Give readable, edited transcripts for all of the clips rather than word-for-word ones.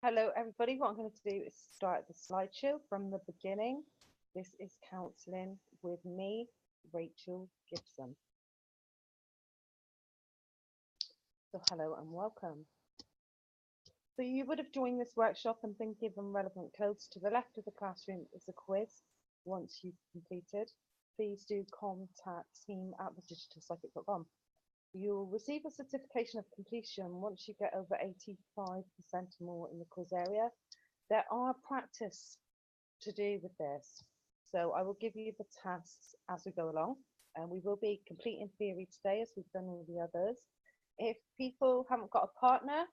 Hello, everybody. What I'm going to do is start the slideshow from the beginning. This is counseling with me, Rachel Gibson. So, hello and welcome. So, you would have joined this workshop and been given relevant codes. To the left of the classroom is a quiz. Once you've completed, please do contact team@thedigitalpsychic.com. You'll receive a certification of completion once you get over 85% or more in the quiz area. There are practice to do with this. So I will give you the tasks as we go along, and we will be completing theory today as we've done all the others. If people haven't got a partner,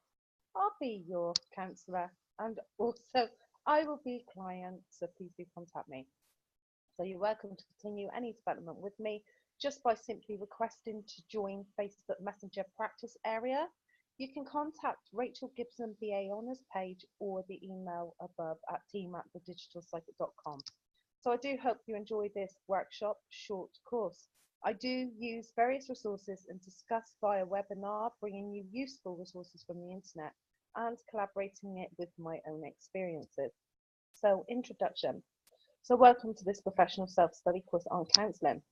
I'll be your counsellor, and also I will be client, so please do contact me. So you're welcome to continue any development with me just by simply requesting to join Facebook Messenger practice area. You can contact Rachel Gibson BA on this page or the email above at team@thedigitalpsychic.com. So I do hope you enjoy this workshop short course. I do use various resources and discuss via webinar, bringing you useful resources from the internet and collaborating it with my own experiences. So introduction. So welcome to this professional self-study course on counselling.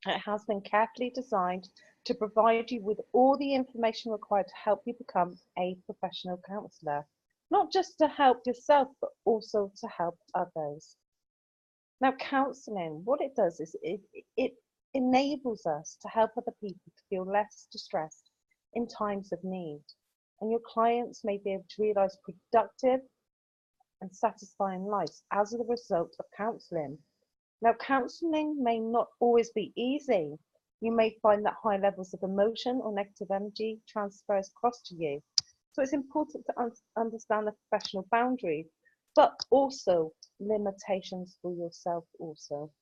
It has been carefully designed to provide you with all the information required to help you become a professional counsellor, not just to help yourself, but also to help others. Now, counselling, what it does is it enables us to help other people to feel less distressed in times of need. And your clients may be able to realise productive and satisfying lives as a result of counselling. Now, counselling may not always be easy. You may find that high levels of emotion or negative energy transfers across to you. So it's important to understand the professional boundaries, but also limitations for yourself also.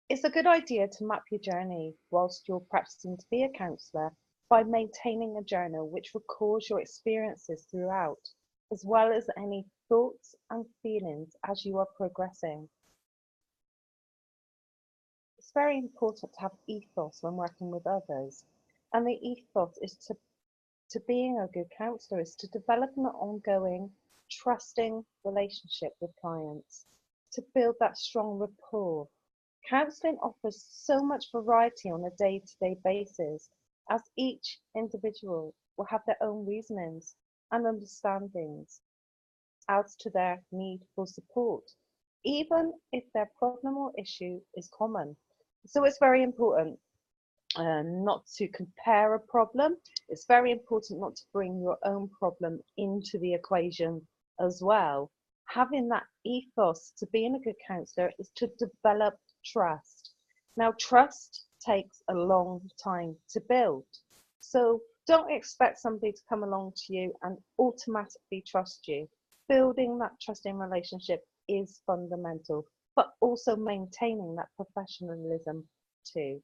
It's a good idea to map your journey whilst you're practicing to be a counsellor by maintaining a journal which records your experiences throughout, as well as any thoughts and feelings as you are progressing. It's very important to have ethos when working with others, and the ethos is to being a good counsellor is to develop an ongoing, trusting relationship with clients, to build that strong rapport. Counselling offers so much variety on a day-to-day basis, as each individual will have their own reasonings and understandings as to their need for support, even if their problem or issue is common. So it's very important not to compare a problem. It's very important not to bring your own problem into the equation as well. Having that ethos to being a good counsellor is to develop trust. Now, trust takes a long time to build. So don't expect somebody to come along to you and automatically trust you. Building that trusting relationship is fundamental, but also maintaining that professionalism too.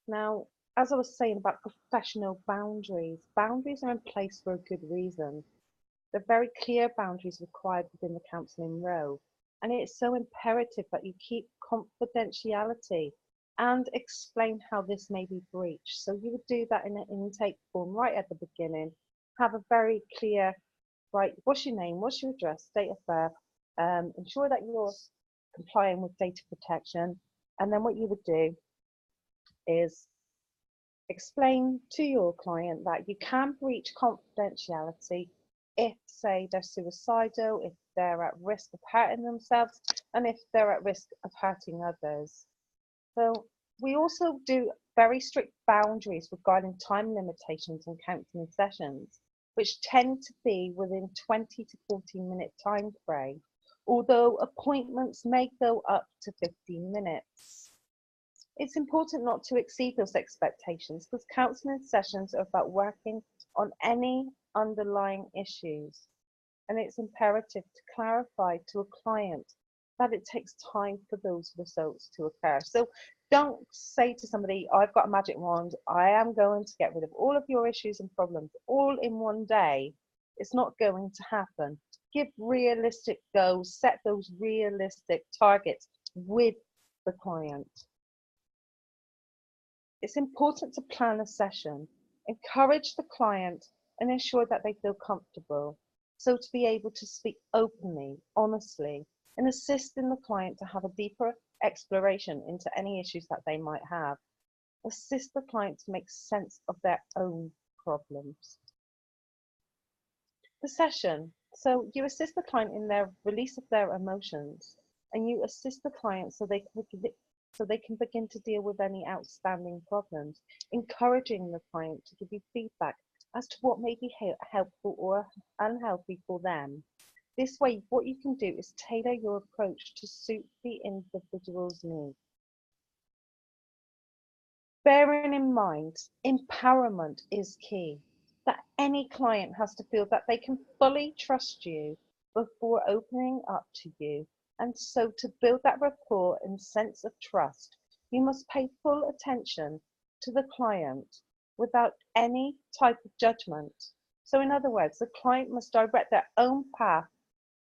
Now, as I was saying about professional boundaries, boundaries are in place for a good reason. They're very clear boundaries required within the counselling role, and it's so imperative that you keep confidentiality and explain how this may be breached. So you would do that in an intake form right at the beginning, have a very clear, right, what's your name, what's your address, date of birth, ensure that you're complying with data protection, and then what you would do is explain to your client that you can breach confidentiality if, say, they're suicidal, if they're at risk of hurting themselves, and if they're at risk of hurting others. So we also do very strict boundaries regarding time limitations on counselling sessions, which tend to be within 20 to 14-minute time frame, although appointments may go up to 15 minutes. It's important not to exceed those expectations because counselling sessions are about working on any underlying issues. And it's imperative to clarify to a client that it takes time for those results to occur. So don't say to somebody, I've got a magic wand, I am going to get rid of all of your issues and problems all in one day. It's not going to happen. Give realistic goals, set those realistic targets with the client. It's important to plan a session. Encourage the client and ensure that they feel comfortable. So to be able to speak openly, honestly, and assisting the client to have a deeper exploration into any issues that they might have. Assist the client to make sense of their own problems. The session. So you assist the client in their release of their emotions, and you assist the client so they can begin to deal with any outstanding problems, encouraging the client to give you feedback as to what may be helpful or unhealthy for them. This way, what you can do is tailor your approach to suit the individual's needs. Bearing in mind, empowerment is key. That any client has to feel that they can fully trust you before opening up to you. And so to build that rapport and sense of trust, you must pay full attention to the client without any type of judgment. So in other words, the client must direct their own path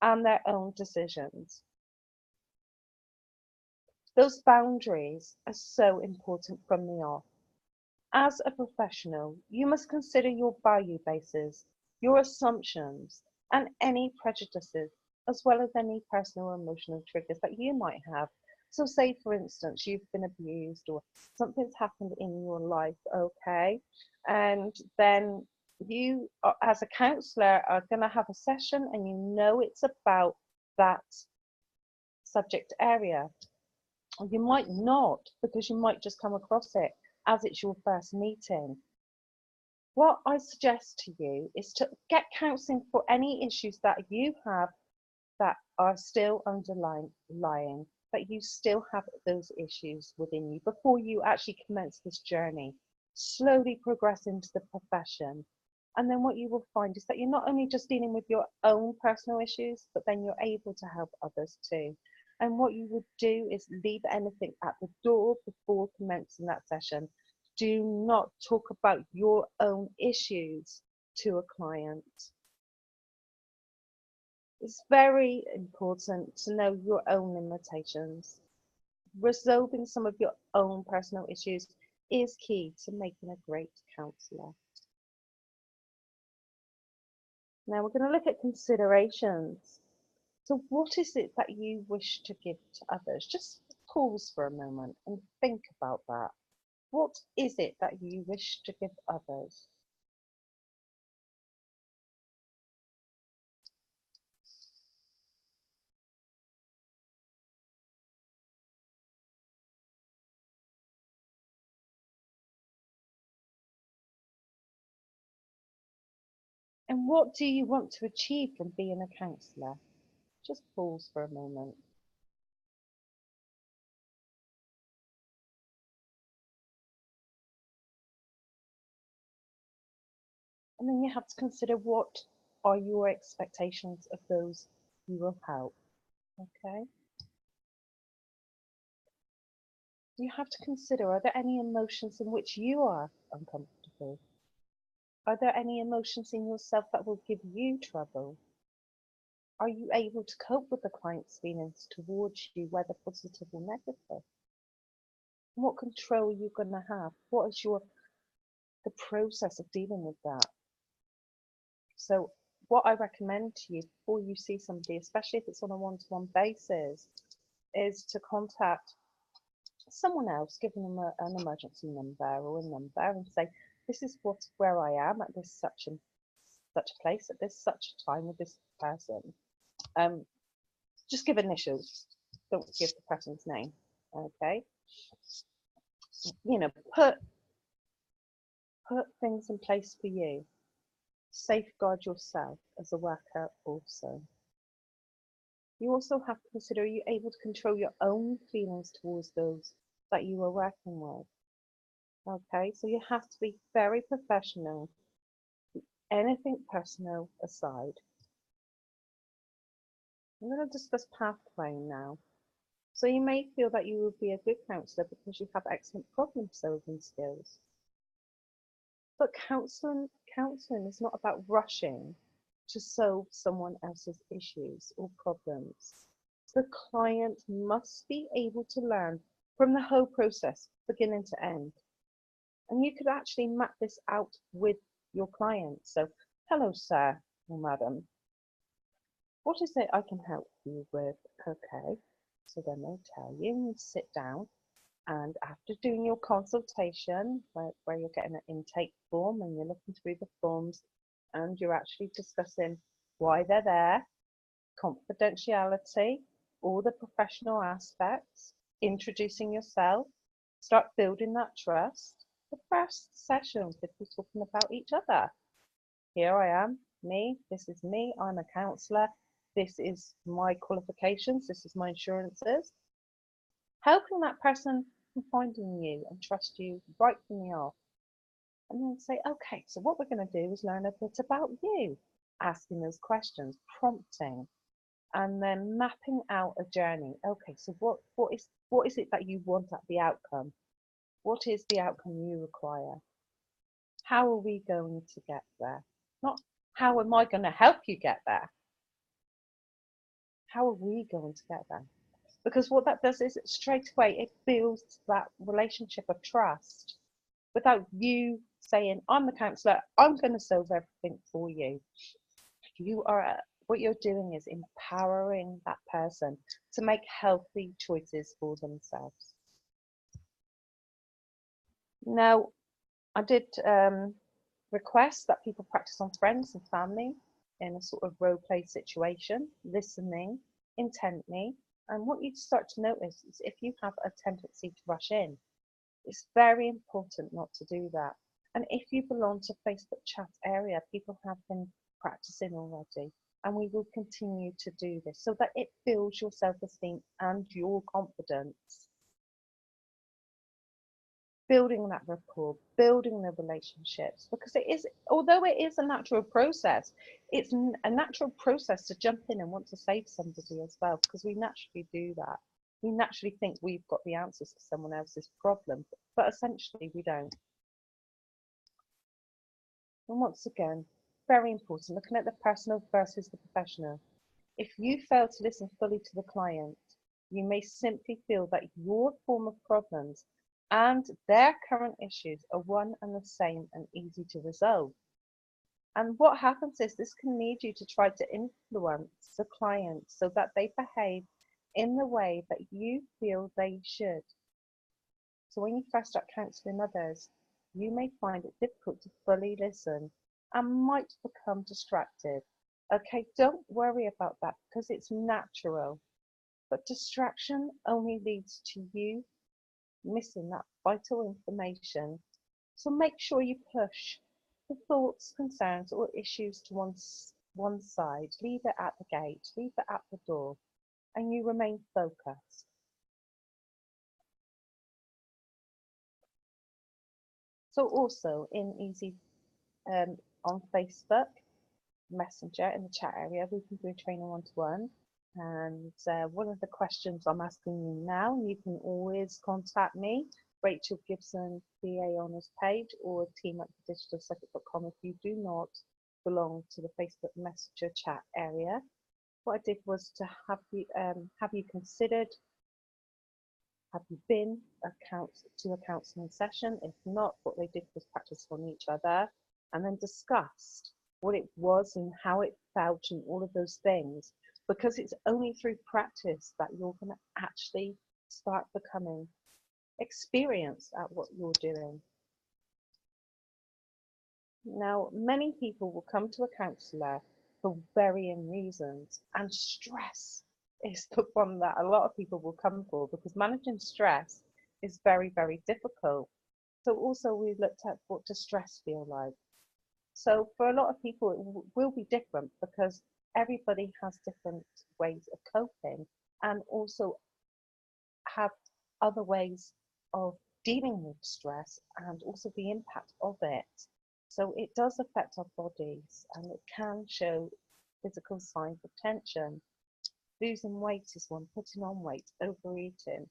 and their own decisions. Those boundaries are so important from the off. As a professional, you must consider your value bases, your assumptions, and any prejudices, as well as any personal or emotional triggers that you might have. So say, for instance, you've been abused or something's happened in your life, okay? And then you, as a counsellor, are going to have a session and you know it's about that subject area. Or you might not, because you might just come across it as it's your first meeting. What I suggest to you is to get counselling for any issues that you have that are still underlying, that you still have those issues within you before you actually commence this journey. Slowly progress into the profession. And then what you will find is that you're not only just dealing with your own personal issues, but then you're able to help others too. And what you would do is leave anything at the door before commencing that session. Do not talk about your own issues to a client. It's very important to know your own limitations. Resolving some of your own personal issues is key to making a great counsellor. Now we're going to look at considerations. So what is it that you wish to give to others? Just pause for a moment and think about that. What is it that you wish to give others? And what do you want to achieve from being a counsellor? Just pause for a moment. And then you have to consider what are your expectations of those you will help. Okay? You have to consider, are there any emotions in which you are uncomfortable? Are there any emotions in yourself that will give you trouble? Are you able to cope with the client's feelings towards you, whether positive or negative? What control are you going to have? What is the process of dealing with that? So what I recommend to you before you see somebody, especially if it's on a one-to-one basis, is to contact someone else, giving them an emergency number or a number and say, this is where I am at this such a place at this such a time with this person. Just give initials. Don't give the person's name. Okay. You know, put things in place for you. Safeguard yourself as a worker also. You also have to consider, are you able to control your own feelings towards those that you are working with? Okay, so you have to be very professional. Anything personal aside. I'm going to discuss pathway now. So you may feel that you will be a good counsellor because you have excellent problem solving skills. But counselling is not about rushing to solve someone else's issues or problems. The client must be able to learn from the whole process, beginning to end. And you could actually map this out with your client. So Hello, sir or madam. What is it I can help you with? Okay. So then they tell you, and you sit down, and after doing your consultation, where you're getting an intake form and you're looking through the forms and you're actually discussing why they're there, confidentiality, all the professional aspects, introducing yourself, start building that trust. The first session could be talking about each other. Here I am, me, this is me, I'm a counsellor, this is my qualifications, this is my insurances. How can that person confide in you and trust you right from the off? And then say, okay, so what we're going to do is learn a bit about you, asking those questions, prompting, and then mapping out a journey. Okay, so what is it that you want at the outcome? What is the outcome you require? How are we going to get there? Not how am I going to help you get there? How are we going to get there? Because what that does is straight away it builds that relationship of trust without you saying, I'm the counsellor, I'm going to solve everything for you. You are what you're doing is empowering that person to make healthy choices for themselves. Now, I did request that people practice on friends and family in a sort of role play situation, listening intently. And what you start to notice is if you have a tendency to rush in, it's very important not to do that. And if you belong to Facebook chat area, people have been practicing already. And we will continue to do this so that it builds your self-esteem and your confidence. Building that rapport, building the relationships, because it is, although it is a natural process, it's a natural process to jump in and want to save somebody as well, because we naturally do that. We naturally think we've got the answers to someone else's problem, but essentially we don't. And once again, very important, looking at the personal versus the professional. If you fail to listen fully to the client, you may simply feel that your form of problems and their current issues are one and the same and easy to resolve. And what happens is this can lead you to try to influence the client so that they behave in the way that you feel they should. So when you first start counselling others, you may find it difficult to fully listen and might become distracted. Okay, don't worry about that because it's natural. But distraction only leads to you missing that vital information. So make sure you push the thoughts, concerns, or issues to one side. Leave it at the gate, leave it at the door, and you remain focused. So also in easy on Facebook Messenger in the chat area, we can do a training one-to-one. And one of the questions I'm asking you now, you can always contact me, Rachel Gibson, BA on this page, or team@digitalpsychic.com if you do not belong to the Facebook Messenger chat area. What I did was to have you considered, have you been to a counselling session? If not, what they did was practice on each other and then discussed what it was and how it felt and all of those things. Because it's only through practice that you're going to actually start becoming experienced at what you're doing. Now, many people will come to a counsellor for varying reasons, and stress is the one that a lot of people will come for because managing stress is very, very difficult. So also we looked at what does stress feel like. So for a lot of people, it will be different because everybody has different ways of coping and also have other ways of dealing with stress and also the impact of it. So it does affect our bodies and it can show physical signs of tension. Losing weight is one, putting on weight, overeating,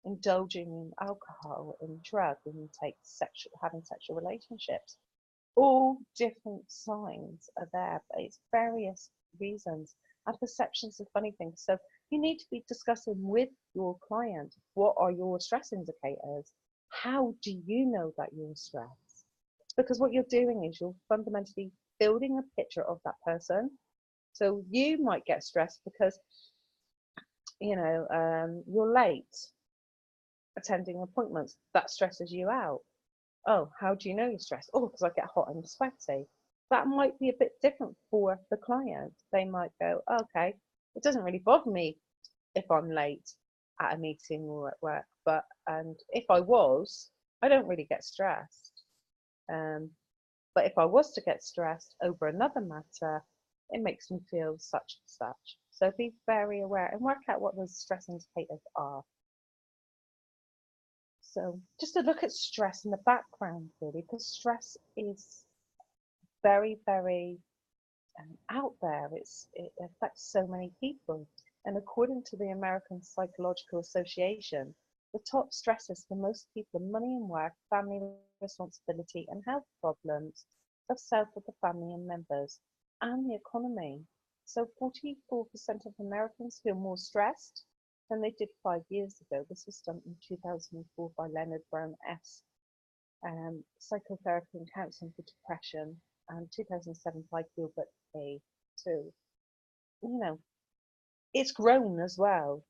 indulging in alcohol and drug intake, having sexual relationships. All different signs are there, but it's various reasons. And perception's a funny thing. So you need to be discussing with your client, what are your stress indicators? How do you know that you're stressed? Because what you're doing is you're fundamentally building a picture of that person. So you might get stressed because, you're late attending appointments. That stresses you out. Oh, how do you know you're stressed? Oh, because I get hot and sweaty. That might be a bit different for the client. They might go, okay, it doesn't really bother me if I'm late at a meeting or at work, and if I was, I don't really get stressed. But if I was to get stressed over another matter, it makes me feel such and such. So be very aware and work out what those stress indicators are. So just to look at stress in the background, really, because stress is very, very out there. It affects so many people. And according to the American Psychological Association, the top stressors for most people are money and work, family responsibility, and health problems of self of the family and members, and the economy. So 44% of Americans feel more stressed than they did 5 years ago. This was done in 2004 by Leonard Brown S. Psychotherapy and Counselling for Depression, and 2007 by Gilbert A. too. You know, it's grown as well.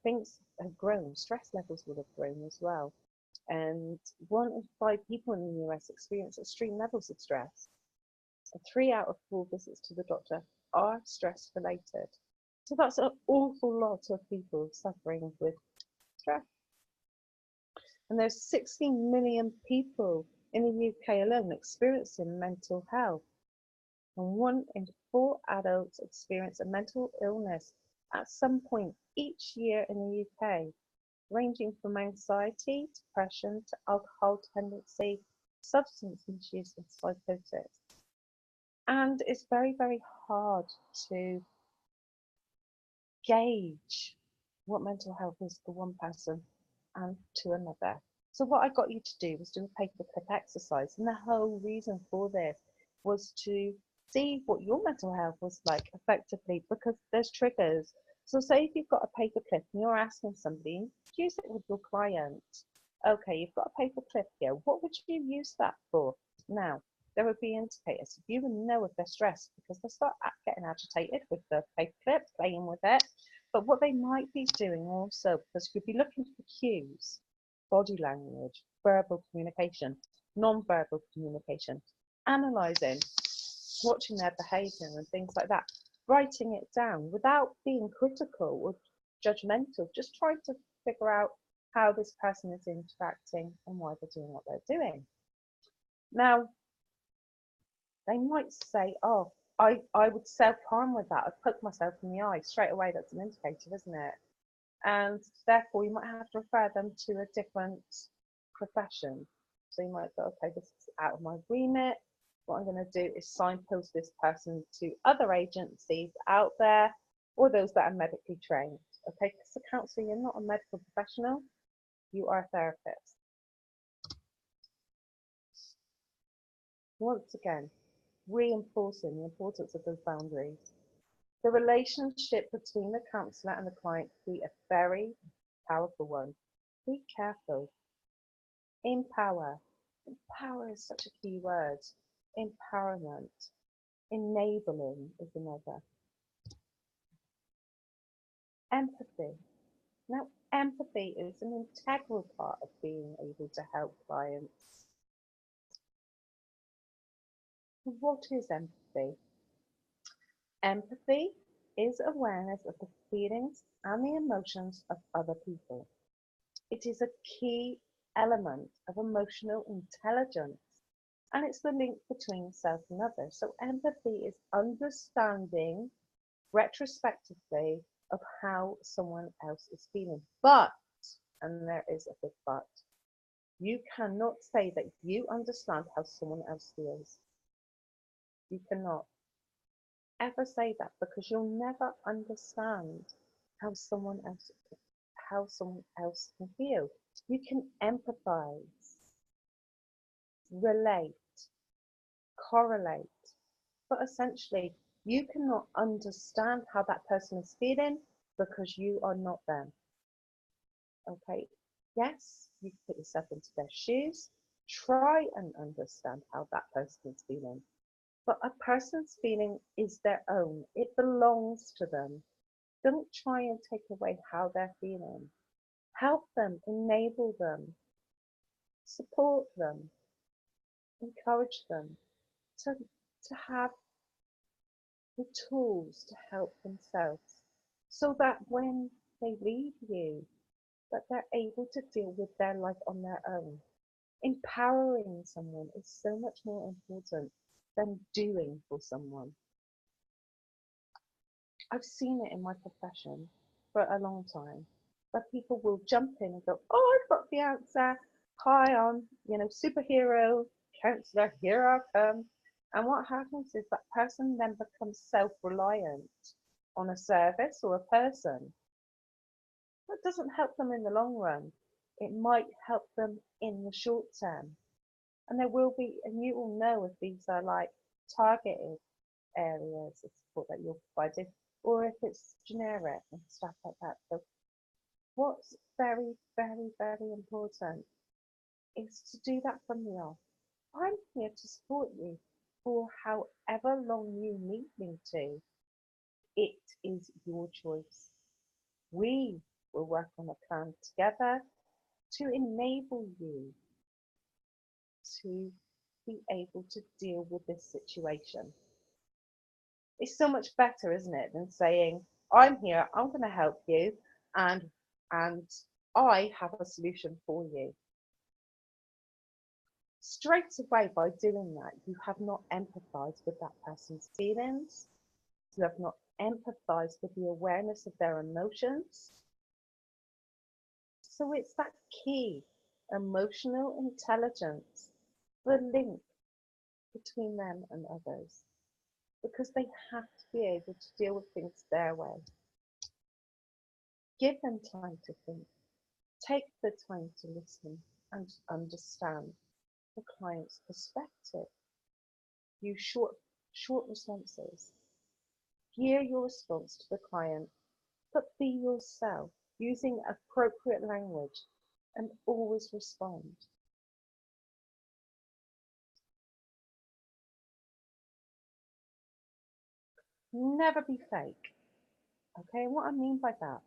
Things have grown. Stress levels will have grown as well. And 1 in 5 people in the US experience extreme levels of stress. And 3 out of 4 visits to the doctor are stress related. So that's an awful lot of people suffering with stress. And there's 16 million people in the UK alone experiencing mental health. And 1 in 4 adults experience a mental illness at some point each year in the UK, ranging from anxiety, depression, to alcohol dependency, substance misuse, and psychosis. And it's very, very hard to gauge what mental health is for one person and to another. So what I got you to do was do a paperclip exercise, and the whole reason for this was to see what your mental health was like effectively, because there's triggers. So say if you've got a paperclip and you're asking somebody, use it with your client. Okay, you've got a paperclip here. What would you use that for? Now, there would be indicators. You would know if they're stressed because they start getting agitated with the paperclip, playing with it. But what they might be doing also, because you'd be looking for cues, body language, verbal communication, non-verbal communication, analysing, watching their behaviour and things like that, writing it down without being critical or judgmental, just trying to figure out how this person is interacting and why they're doing what they're doing. Now, they might say, oh, I would self-harm with that. I'd poke myself in the eye straight away. That's an indicator, isn't it? And therefore, you might have to refer them to a different profession. So you might go, okay, this is out of my remit. What I'm going to do is signpost this person to other agencies out there or those that are medically trained. Okay, because a counsellor, you're not a medical professional, you are a therapist. Once again, reinforcing the importance of those boundaries. The relationship between the counsellor and the client can be a very powerful one. Be careful. Empower. Empower is such a key word. Empowerment. Enabling is another. Empathy. Now, empathy is an integral part of being able to help clients. What is empathy? Empathy is awareness of the feelings and the emotions of other people. It is a key element of emotional intelligence, and it's the link between self and others. So empathy is understanding retrospectively of how someone else is feeling. But, and there is a big but, you cannot say that you understand how someone else feels. You cannot ever say that, because you'll never understand how someone else can feel. You can empathize, relate, correlate, but essentially you cannot understand how that person is feeling because you are not them. Okay, yes, you can put yourself into their shoes, try and understand how that person is feeling, But a person's feeling is their own. It belongs to them. Don't try and take away how they're feeling. Help them, enable them, support them, encourage them to, to have the tools to help themselves so that when they leave you, that they're able to deal with their life on their own. Empowering someone is so much more important than doing for someone. I've seen it in my profession for a long time, where people will jump in and go, "Oh, I've got the answer. Hi, I'm, superhero counselor. Here I come." And what happens is that person then becomes self-reliant on a service or a person. That doesn't help them in the long run. It might help them in the short term. And there will be, and you will know if these are like targeted areas of support that you're providing, or if it's generic and stuff like that. So what's very, very, very important is to do that from the off. I'm here to support you for however long you need me to. It is your choice. We will work on a plan together to enable you to be able to deal with this situation. It's so much better, isn't it, than saying, "I'm here, I'm going to help you, and and I have a solution for you." Straight away, by doing that, you have not empathized with that person's feelings. You have not empathized with the awareness of their emotions. So it's that key emotional intelligence, the link between them and others, because they have to be able to deal with things their way. Give them time to think. Take the time to listen and understand the client's perspective. Use short responses. Gear your response to the client, but be yourself, using appropriate language, and always respond. Never be fake. Okay, what I mean by that,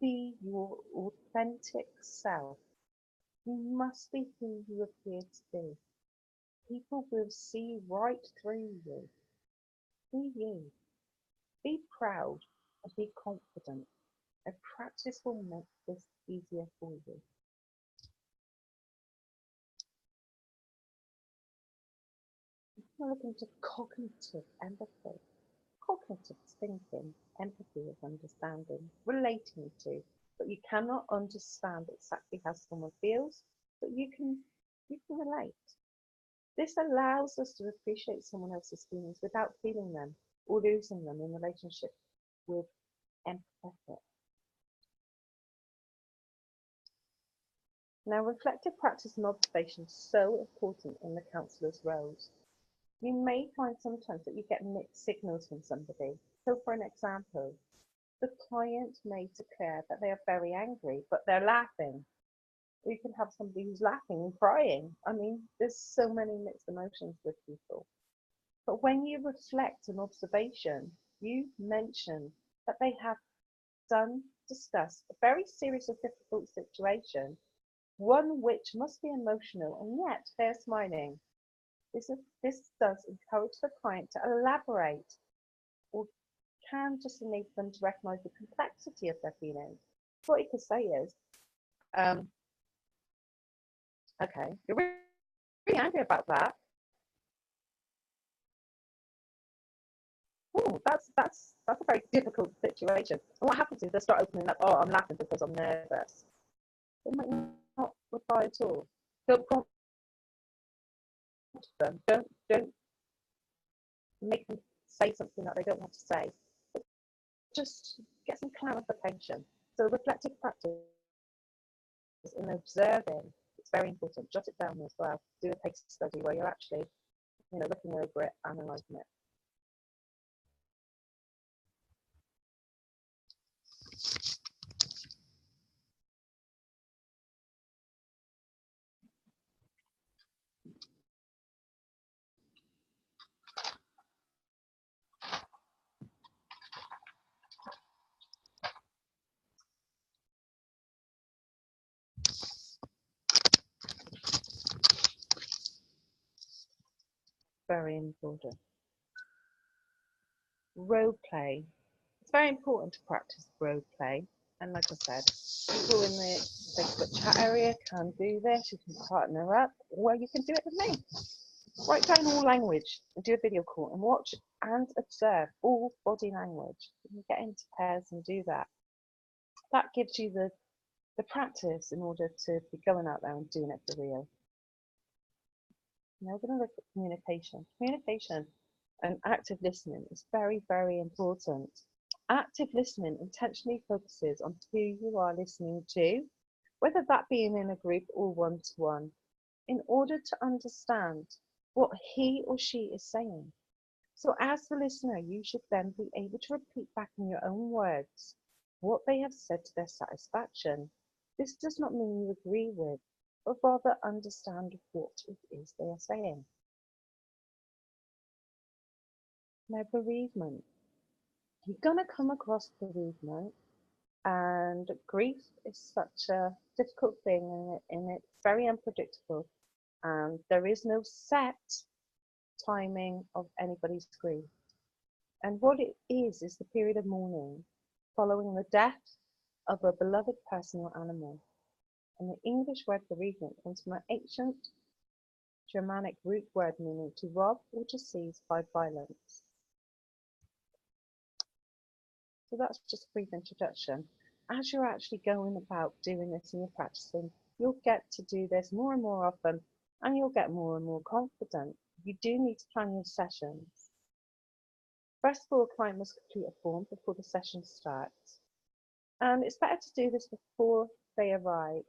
be your authentic self. You must be who you appear to be. People will see right through you. Be you. Be proud and be confident. And practice will make this easier for you. Now look into cognitive empathy. Cognitive thinking, empathy is understanding, relating to, but you cannot understand exactly how someone feels, but you can relate. This allows us to appreciate someone else's feelings without feeling them or losing them in relationship with empathetic. Now, reflective practice and observation is so important in the counsellor's roles. You may find sometimes that you get mixed signals from somebody. So, for an example, the client may declare that they are very angry, but they're laughing. Or you can have somebody who's laughing and crying. I mean, there's so many mixed emotions with people. But when you reflect on observation, you mention that they have discussed a very serious or difficult situation, one which must be emotional, and yet they're smiling. This does encourage the client to elaborate, or can just enable them to recognize the complexity of their feelings. What you could say is, um, okay, you're really angry about that. Oh, that's a very difficult situation. And what happens is they start opening up. "Oh, I'm laughing because I'm nervous." They might not reply at all. Don't prompt them. Don't make them say something that they don't want to say. Just get some clarification. So reflective practice and observing, it's very important. Jot it down as well. Do a case study where you're actually, looking over it, analysing it. children. Role play. It's very important to practice role play. And like I said, people in the Facebook chat area can do this. You can partner up, or you can do it with me. Write down all language and do a video call and watch and observe all body language. You can get into pairs and do that. That gives you the practice in order to be going out there and doing it for real. Now we're going to look at communication. Communication and active listening is very, very important. Active listening intentionally focuses on who you are listening to, whether that being in a group or one-to-one, in order to understand what he or she is saying. So as the listener, you should then be able to repeat back in your own words what they have said to their satisfaction. This does not mean you agree with, but rather understand what it is they are saying. Now, bereavement. You're going to come across bereavement, and grief is such a difficult thing, and it's very unpredictable, and there is no set timing of anybody's grief. And what it is the period of mourning following the death of a beloved person or animal. And the English word bereavement comes from an ancient Germanic root word meaning to rob or to seize by violence. So that's just a brief introduction. As you're actually going about doing this and you're practicing, you'll get to do this more and more often, and you'll get more and more confident. You do need to plan your sessions. First of all, a client must complete a form before the session starts. And it's better to do this before they arrive.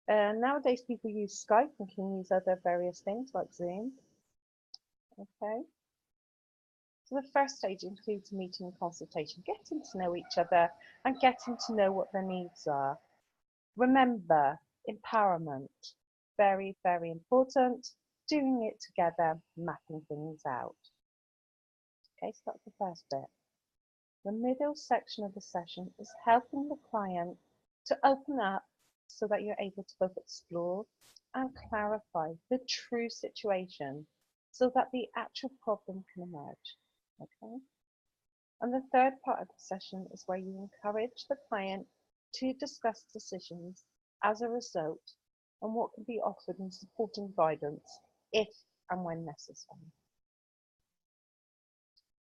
Nowadays, people use Skype and can use other various things like Zoom. Okay. So the first stage includes meeting and consultation, getting to know each other and getting to know what their needs are. Remember, empowerment, very, very important. Doing it together, mapping things out. Okay, so that's the first bit. The middle section of the session is helping the client to open up so that you're able to both explore and clarify the true situation so that the actual problem can emerge. Okay. And the third part of the session is where you encourage the client to discuss decisions as a result and what can be offered in supporting guidance if and when necessary.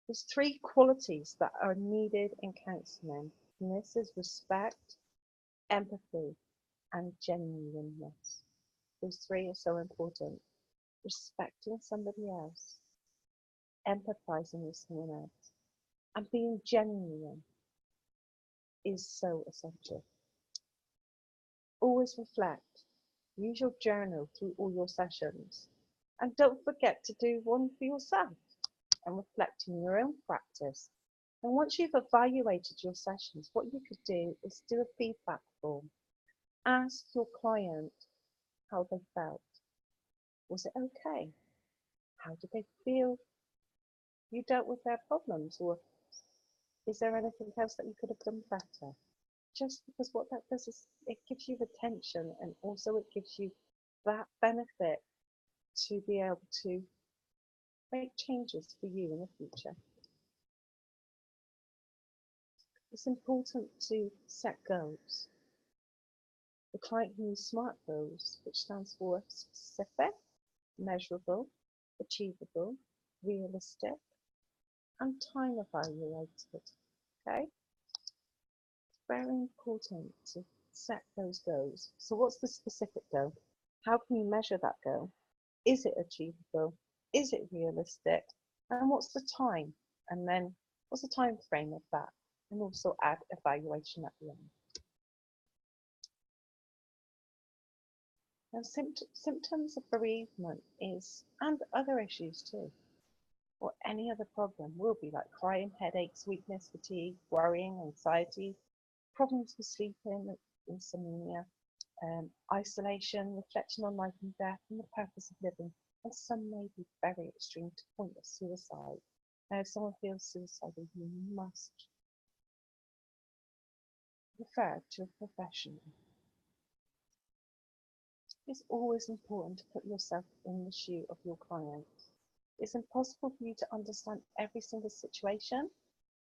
There's 3 qualities that are needed in counselling, and this is respect, empathy, and genuineness. Those 3 are so important. Respecting somebody else, empathizing with someone else, and being genuine is so essential. Always reflect. Use your journal through all your sessions. And don't forget to do one for yourself and reflect on your own practice. And once you've evaluated your sessions, what you could do is do a feedback form. Ask your client how they felt. Was it okay? How did they feel you dealt with their problems? Or is there anything else that you could have done better? Just because what that does is it gives you attention, and also it gives you that benefit to be able to make changes for you in the future. It's important to set goals. The client can use SMART goals, which stands for specific, measurable, achievable, realistic, and time evaluated. Okay? It's very important to set those goals. So what's the specific goal? How can you measure that goal? Is it achievable? Is it realistic? And what's the time? And then what's the time frame of that? And also add evaluation at the end. Now, symptoms of bereavement and other issues too, or any other problem, will be like crying, headaches, weakness, fatigue, worrying, anxiety, problems with sleeping, insomnia, isolation, reflection on life and death, and the purpose of living, and some may be very extreme to the point of suicide. Now, if someone feels suicidal, you must refer to a professional. It's always important to put yourself in the shoe of your client. It's impossible for you to understand every single situation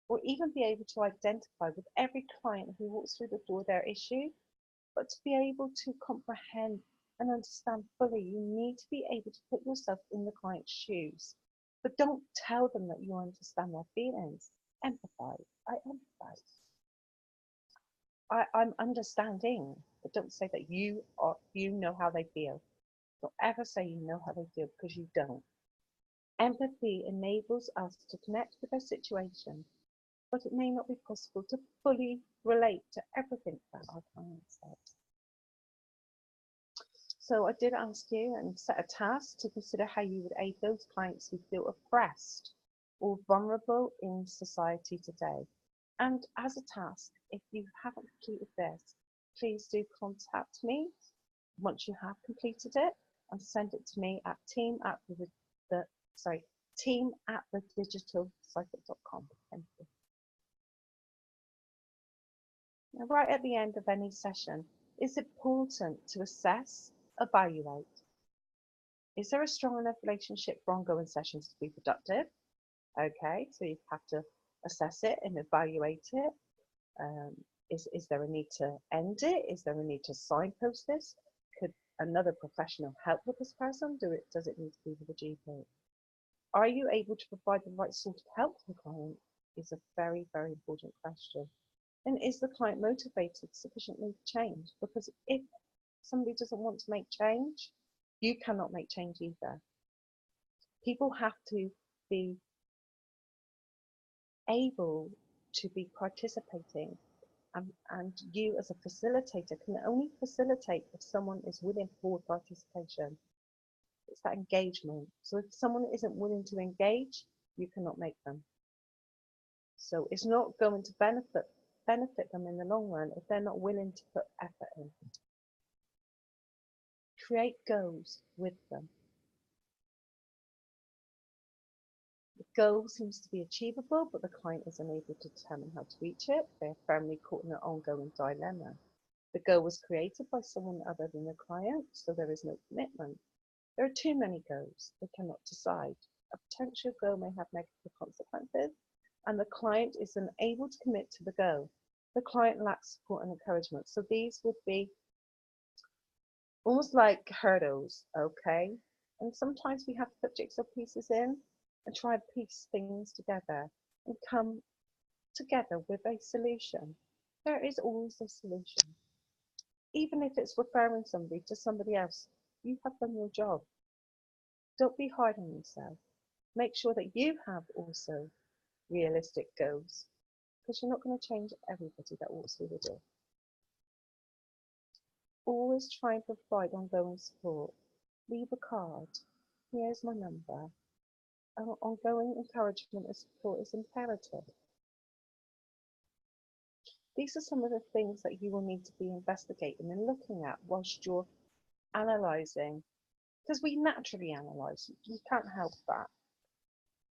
or even be able to identify with every client who walks through the door their issue, but to be able to comprehend and understand fully, you need to be able to put yourself in the client's shoes. But don't tell them that you understand their feelings. Empathize. I empathize. I'm understanding, but don't say that you know how they feel. Don't ever say you know how they feel because you don't. Empathy enables us to connect with their situation, but it may not be possible to fully relate to everything that our client says. So I did ask you and set a task to consider how you would aid those clients who feel oppressed or vulnerable in society today. And as a task, if you haven't completed this, please do contact me once you have completed it and send it to me at team@thedigitalcycle.com. Thank you. Now, right at the end of any session, it's important to assess, evaluate. Is there a strong enough relationship for ongoing sessions to be productive? Okay, so you have to assess it and evaluate it. Is there a need to end it? Is there a need to signpost this? Could another professional help with this person? Does it need to be with a GP? Are you able to provide the right sort of help to the client? Is a very, very important question. And is the client motivated sufficiently to change? Because if somebody doesn't want to make change, you cannot make change either. People have to be able to be participating, and you as a facilitator can only facilitate if someone is willing for participation. It's that engagement. So if someone isn't willing to engage, you cannot make them. So it's not going to benefit them in the long run if they're not willing to put effort in. Create goals with them. The goal seems to be achievable, but the client is unable to determine how to reach it. They are firmly caught in an ongoing dilemma. The goal was created by someone other than the client, so there is no commitment. There are too many goals. They cannot decide. A potential goal may have negative consequences, and the client is unable to commit to the goal. The client lacks support and encouragement. So these would be almost like hurdles, okay? And sometimes we have to put jigsaw pieces in and try and piece things together and come together with a solution. There is always a solution. Even if it's referring somebody to somebody else, you have done your job. Don't be hard on yourself. Make sure that you have also realistic goals, because you're not going to change everybody that walks through the door. Always try and provide ongoing support. Leave a card. Here's my number. Ongoing encouragement and support is imperative. These are some of the things that you will need to be investigating and looking at whilst you're analysing, because we naturally analyse. You can't help that.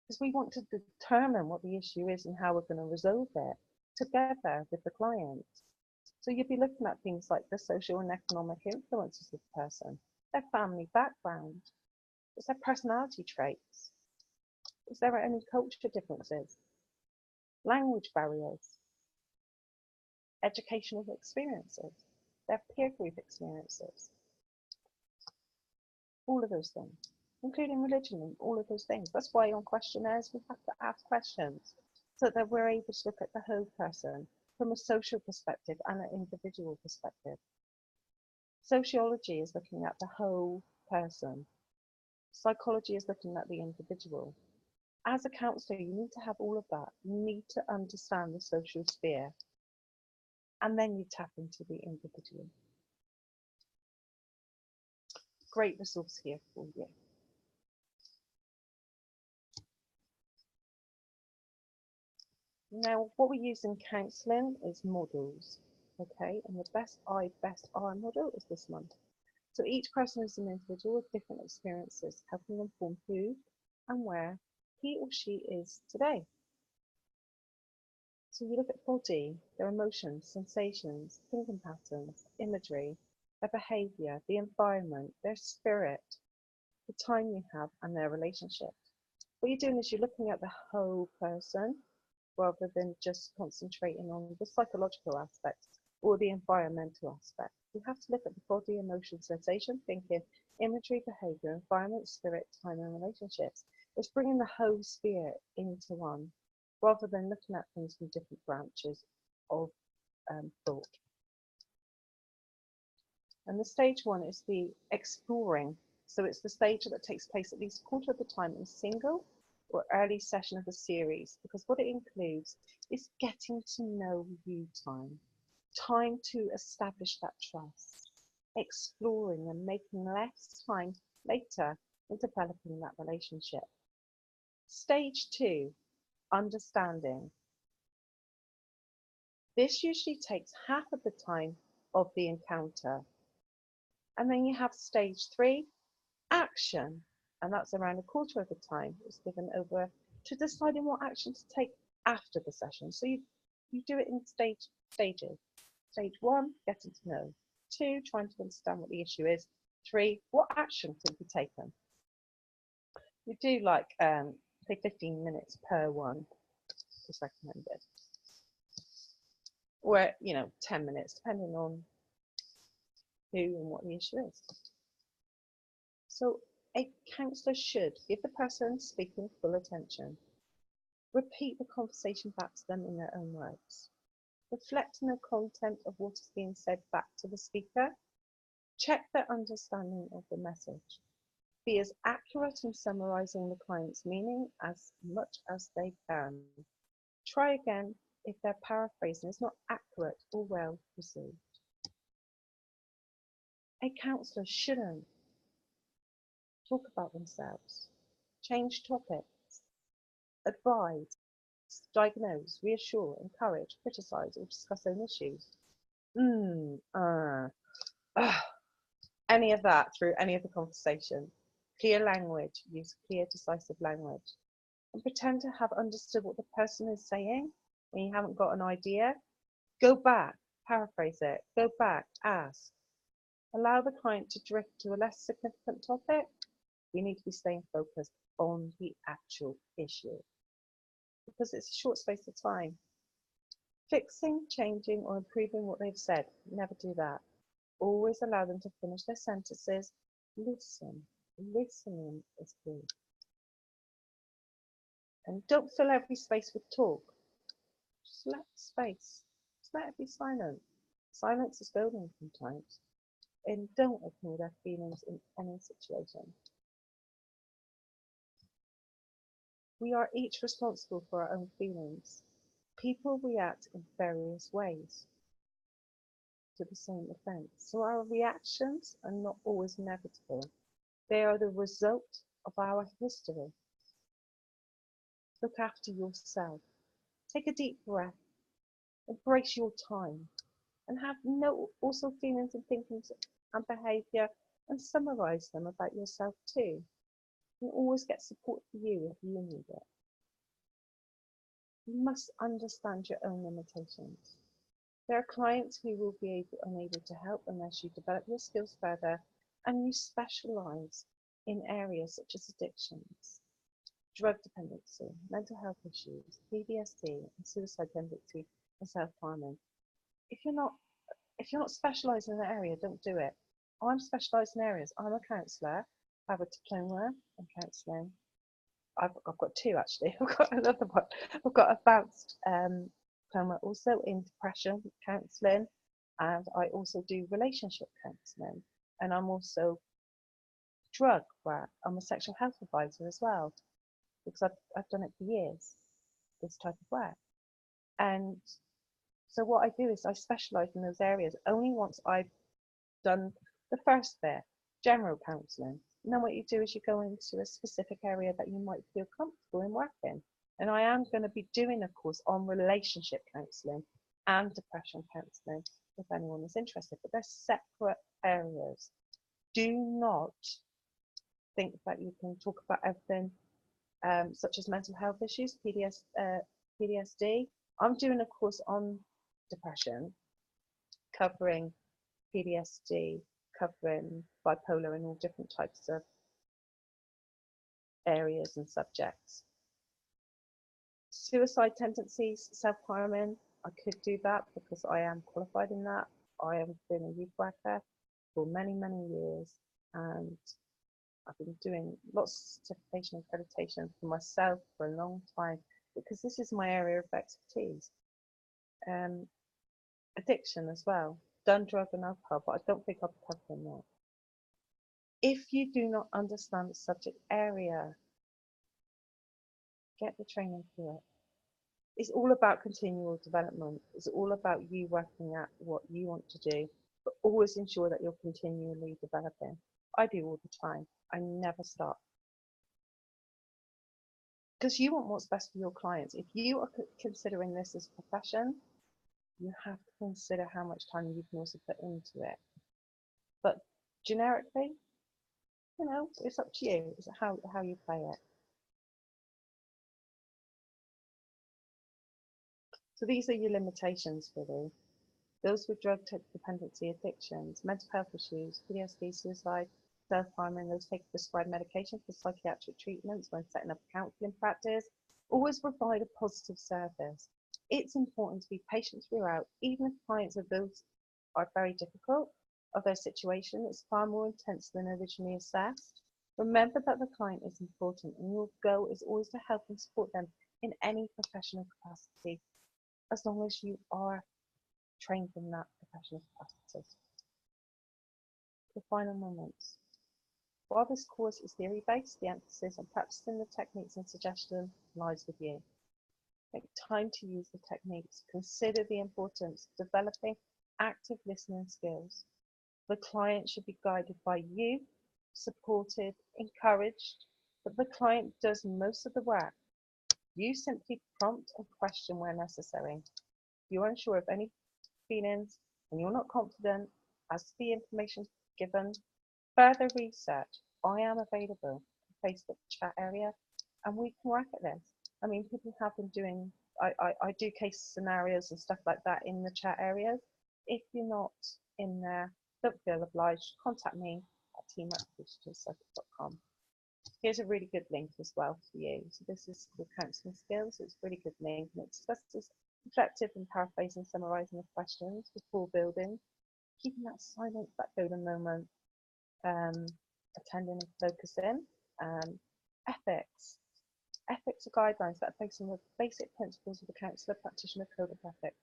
Because we want to determine what the issue is and how we're going to resolve it together with the client. So you'll be looking at things like the social and economic influences of the person, their family background, is their personality traits, is there any culture differences, language barriers, educational experiences, their peer group experiences, all of those things, including religion and all of those things. That's why on questionnaires we have to ask questions so that we're able to look at the whole person from a social perspective and an individual perspective. Sociology is looking at the whole person. Psychology is looking at the individual. As a counsellor, you need to have all of that. You need to understand the social sphere, and then you tap into the individual. Great resource here for you. Now, what we use in counselling is models, okay? And the best I, best I model is this one. So each person is an individual with different experiences, helping them form who and where he or she is today. So you look at body, their emotions, sensations, thinking patterns, imagery, their behaviour, the environment, their spirit, the time you have, and their relationship. What you're doing is you're looking at the whole person rather than just concentrating on the psychological aspect or the environmental aspect. You have to look at the body, emotion, sensation, thinking, imagery, behavior, environment, spirit, time, and relationships. It's bringing the whole sphere into one rather than looking at things from different branches of thought. And the stage one is the exploring. So it's the stage that takes place at least a quarter of the time in a single or early session of the series, because what it includes is getting to know you time to establish that trust, exploring and making less time later in developing that relationship. Stage two, understanding. This usually takes half of the time of the encounter. And then you have stage three, action. And that's around a quarter of the time is given over to deciding what action to take after the session. So you do it in stages. Stage one, getting to know. Two, trying to understand what the issue is. Three, what action can be taken? We do like, say 15 minutes per one is recommended. Or, 10 minutes, depending on who and what the issue is. So a counsellor should give the person speaking full attention. Repeat the conversation back to them in their own words. Reflect on the content of what is being said back to the speaker. Check their understanding of the message. Be as accurate in summarising the client's meaning as much as they can. Try again if their paraphrasing is not accurate or well received. A counsellor shouldn't talk about themselves, change topics, advise, diagnose, reassure, encourage, criticise, or discuss own issues. Any of that through any of the conversation. Clear language, use clear, decisive language. And pretend to have understood what the person is saying when you haven't got an idea. Go back, paraphrase it, go back, ask. Allow the client to drift to a less significant topic. We need to be staying focused on the actual issue because it's a short space of time. Fixing, changing, or improving what they've said, never do that. Always allow them to finish their sentences. Listen. Listening is key. And don't fill every space with talk. Just let space. Just let it be silent. Silence is golden sometimes. And don't ignore their feelings in any situation. We are each responsible for our own feelings. People react in various ways to the same offence. So our reactions are not always inevitable. They are the result of our history. Look after yourself. Take a deep breath. Embrace your time. And have also feelings and thinkings and behaviour and summarise them about yourself too. You always get support for you if you need it. You must understand your own limitations. There are clients who will be unable to help unless you develop your skills further and you specialise in areas such as addictions, drug dependency, mental health issues, PTSD, and suicide tendency and self-harming. If you're not specialised in an area, don't do it. I'm specialised in areas. I'm a counsellor. I have a diploma in counselling. I've got two actually. I've got another one. I've got a advanced diploma also in depression counselling, and I also do relationship counselling. And I'm also drug work. I'm a sexual health advisor as well, because I've done it for years, this type of work. And so what I do is I specialise in those areas only once I've done the first bit, general counselling. And then what you do is you go into a specific area that you might feel comfortable in working. And I am going to be doing a course on relationship counselling and depression counselling if anyone is interested, but they're separate areas. Do not think that you can talk about everything such as mental health issues, PTSD. I'm doing a course on depression, covering PTSD, covering bipolar and all different types of areas and subjects. Suicide tendencies, self-harming, I could do that because I am qualified in that. I have been a youth worker for many, many years, and I've been doing lots of certification and accreditation for myself for a long time because this is my area of expertise. Um, Addiction as well, done drug and alcohol, but I don't think I'll be covering that. If you do not understand the subject area, get the training for it. It's all about continual development. It's all about you working at what you want to do, but always ensure that you're continually developing. I do all the time. I never stop. Because you want what's best for your clients. If you are considering this as a profession, you have to consider how much time you can also put into it. But generically, it's up to you. It's how you play it. So these are your limitations, really. Those with drug dependency addictions, mental health issues, PTSD, suicide, self-harming, those taking prescribed medication for psychiatric treatments when setting up a counselling practice, always provide a positive service. It's important to be patient throughout, even if clients of those are very difficult of their situation. It's far more intense than originally assessed. Remember that the client is important, and your goal is always to help and support them in any professional capacity, as long as you are trained in that professional capacity. The final moments. While this course is theory-based, the emphasis on practicing the techniques and suggestion lies with you. Take time to use the techniques. Consider the importance of developing active listening skills. The client should be guided by you, supported, encouraged, but the client does most of the work. You simply prompt and question where necessary. If you're unsure of any feelings and you're not confident as to the information given, further research. I am available in Facebook chat area, and we can work at this. I mean, people have been doing, I do case scenarios and stuff like that in the chat areas. If you're not in there, don't feel obliged. Contact me at team@digitalcircuit.com. Here's a really good link as well for you. So this is called Counselling Skills. It's a really good link, and it discusses reflective and paraphrasing, summarising the questions before building, keeping that silence, that golden moment, attending and focusing. Ethics. Ethics are guidelines that are based on the basic principles of the Counsellor Practitioner Code of Ethics.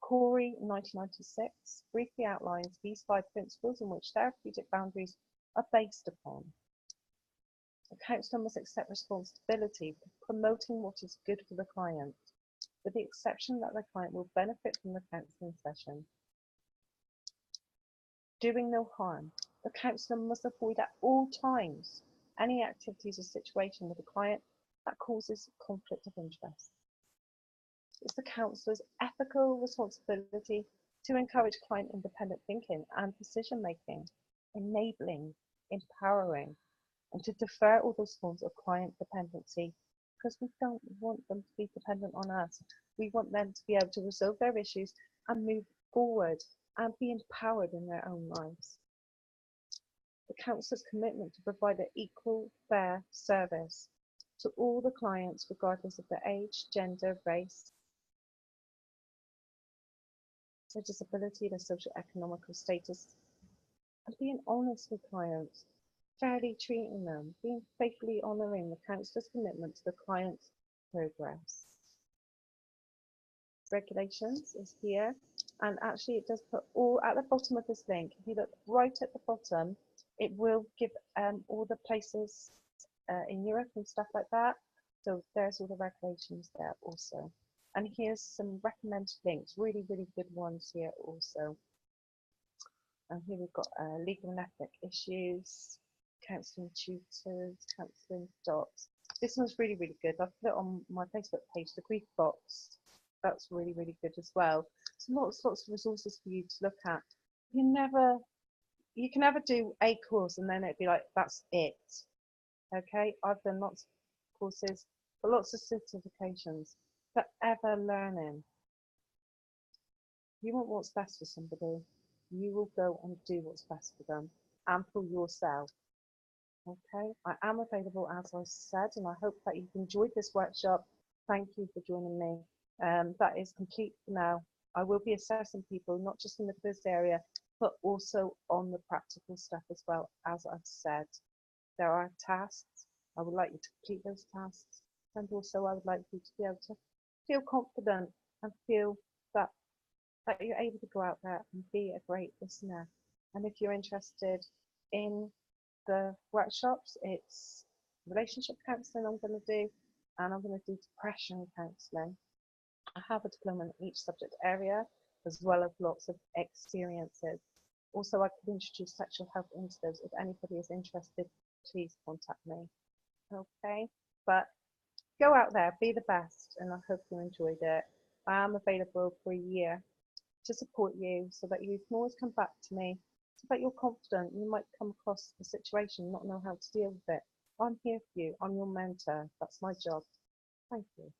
Corey, 1996, briefly outlines these 5 principles in which therapeutic boundaries are based upon. The counsellor must accept responsibility for promoting what is good for the client, with the exception that the client will benefit from the counselling session. Doing no harm. The counsellor must avoid at all times any activities or situation with the client that causes conflict of interest. It's the counsellor's ethical responsibility to encourage client independent thinking and decision making, enabling, empowering, and to defer all those forms of client dependency, because we don't want them to be dependent on us. We want them to be able to resolve their issues and move forward and be empowered in their own lives. The counsellor's commitment to provide an equal, fair service to all the clients, regardless of their age, gender, race, their disability, their social economical status, and being honest with clients, fairly treating them, being faithfully honouring the counsellor's commitment to the client's progress. Regulations is here, and actually it does put all at the bottom of this link. If you look right at the bottom, it will give all the places in Europe and stuff like that. So there's all the regulations there also. And here's some recommended links, really, really good ones here also. And here we've got legal and ethic issues, counselling tutors, counselling docs. This one's really, really good. I've put it on my Facebook page, the grief box. That's really, really good as well. So lots of resources for you to look at. You can never do a course and then it'd be like, that's it. Okay, I've done lots of courses, but lots of certifications. Forever learning. You want what's best for somebody, you will go and do what's best for them and for yourself. Okay, I am available as I said, and I hope that you've enjoyed this workshop. Thank you for joining me. That is complete for now. I will be assessing people, not just in the quiz area, but also on the practical stuff as well. As I've said, there are tasks. I would like you to complete those tasks, and also I would like you to be able to feel confident and feel that you're able to go out there and be a great listener. And if you're interested in the workshops, it's relationship counselling I'm going to do, and I'm going to do depression counselling. I have a diploma in each subject area, as well as lots of experiences. Also, I could introduce sexual health into those. If anybody is interested, please contact me. Okay, but go out there, be the best, and I hope you enjoyed it. I am available for a year to support you so that you can always come back to me, so that you're confident. You might come across a situation, not know how to deal with it. I'm here for you. I'm your mentor. That's my job. Thank you.